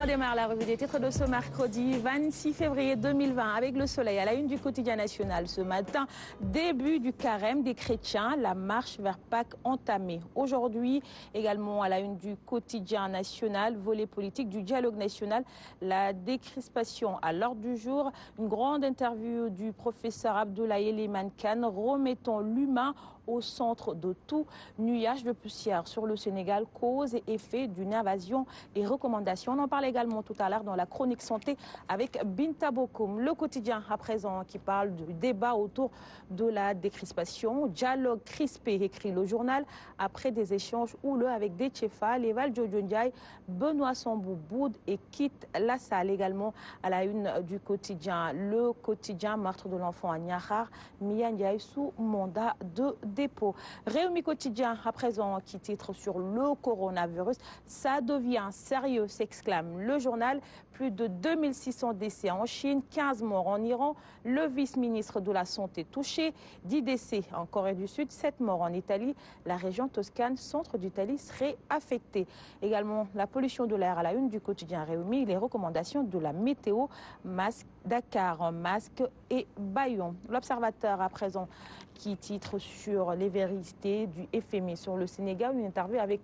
On démarre la revue des titres de ce mercredi 26 février 2020 avec le soleil à la une du quotidien national. Ce matin, début du carême des chrétiens, la marche vers Pâques entamée. Aujourd'hui, également à la une du quotidien national, volet politique du dialogue national, la décrispation à l'ordre du jour. Une grande interview du professeur Abdoulaye Eliman Kane remettant l'humain au centre de tout. Nuages de poussière sur le Sénégal, cause et effet d'une invasion et recommandations. On en parle également tout à l'heure dans la chronique santé avec Binta Bokoum. Le quotidien à présent qui parle du débat autour de la décrispation. Dialogue crispé, écrit le journal, après des échanges houleux avec Déthié Fall, Eval Jojo Ndiaye, Benoît Sambou-Boud et quitte la salle. Également à la une du quotidien. Le quotidien, meurtre de l'enfant à Niakhar, Mia Ndiaye sous mandat de dépôt. Réumi quotidien à présent qui titre sur le coronavirus. Ça devient sérieux, s'exclame le journal. Plus de 2600 décès en Chine, 15 morts en Iran. Le vice-ministre de la Santé touché. 10 décès en Corée du Sud, 7 morts en Italie. La région Toscane, centre d'Italie, serait affectée. Également la pollution de l'air à la une du quotidien Réumi. Les recommandations de la météo, masque Dakar, masque et Bayon. L'observateur à présent qui titre sur les vérités du FMI sur le Sénégal. Une interview avec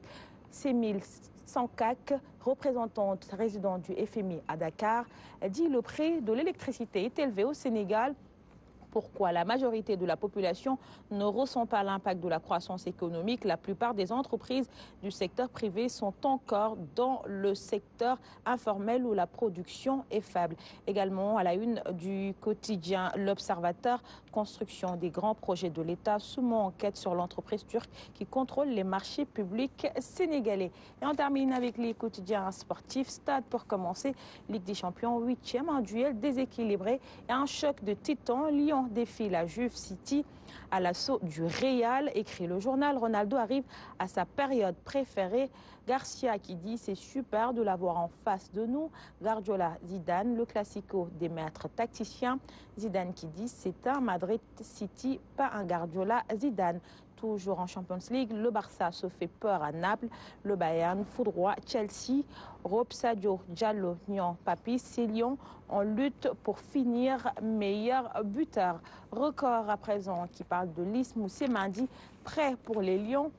Sémile Sankak, représentante résidente du FMI à Dakar. Elle dit que le prix de l'électricité est élevé au Sénégal. Pourquoi la majorité de la population ne ressent pas l'impact de la croissance économique? La plupart des entreprises du secteur privé sont encore dans le secteur informel où la production est faible. Également à la une du quotidien L'Observateur, construction des grands projets de l'État, sous enquête sur l'entreprise turque qui contrôle les marchés publics sénégalais. Et on termine avec les quotidiens sportifs. Stade pour commencer, Ligue des Champions 8e, un duel déséquilibré et un choc de titans. Lyon défie la Juve City à l'assaut du Real, écrit le journal. Ronaldo arrive à sa période préférée. Garcia qui dit c'est super de l'avoir en face de nous. Guardiola Zidane, le classico des maîtres tacticiens. Zidane qui dit c'est un Madrid City, pas un Guardiola Zidane. Toujours en Champions League, le Barça se fait peur à Naples, le Bayern foudroie Chelsea, Rob Sadio, Diallo, Nian, Papis, c'est Lyon en lutte pour finir meilleur buteur. Record à présent qui parle de Lys Moussemandi, prêt pour les Lions.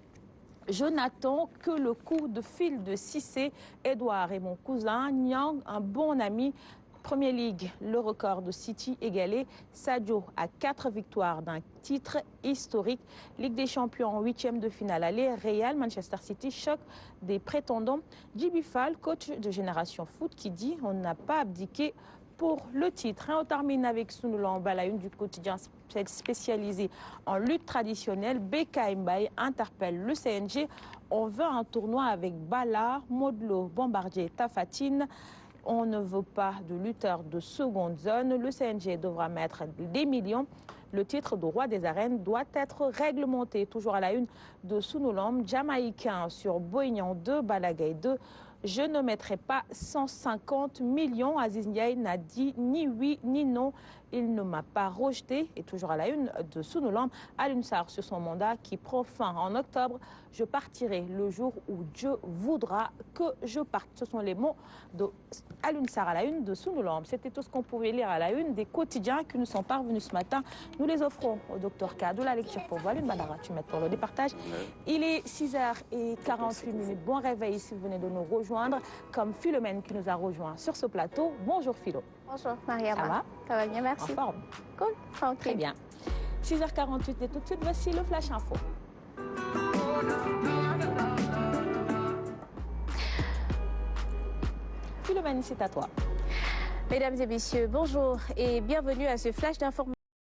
Je n'attends que le coup de fil de Cissé. Edouard et mon cousin, Niang, un bon ami. Premier League, le record de City égalé. Sadio a 4 victoires d'un titre historique. Ligue des Champions, 8e de finale aller. Real, Manchester City, choc des prétendants. Djiby Fall, coach de Génération Foot, qui dit on n'a pas abdiqué pour le titre. On termine avec Sunulamb à la une du quotidien spécialisé en lutte traditionnelle. Beka Mbaye interpelle le CNG. On veut un tournoi avec Bala, Modlo, Bombardier, Tafatine. On ne veut pas de lutteurs de seconde zone. Le CNG devra mettre des millions. Le titre de roi des arènes doit être réglementé. Toujours à la une de Sunulamb, Jamaïcain sur Boignan 2, Balagaï 2. Je ne mettrai pas 150 millions. Aziz Ndiaye n'a dit ni oui ni non. Il ne m'a pas rejeté. Et toujours à la une de Sunulamb, Alioune Sarr sur son mandat qui prend fin en octobre. Je partirai le jour où Dieu voudra que je parte. Ce sont les mots de Alioune Sarr à la une de Sunulamb. C'était tout ce qu'on pouvait lire à la une des quotidiens qui nous sont parvenus ce matin. Nous les offrons au Dr K de la lecture pour Walid Badara. Tu mets pour le départage. Il est 6h48. Bon réveil si vous venez de nous rejoindre. Comme Philomène qui nous a rejoint sur ce plateau. Bonjour Philo. Bonjour Mariama. Ça va? Ça va bien, merci. En forme? Cool, tranquille. Très bien. 6h48 et tout de suite, voici le Flash Info. Philomène, c'est à toi. Mesdames et messieurs, bonjour et bienvenue à ce Flash d'information.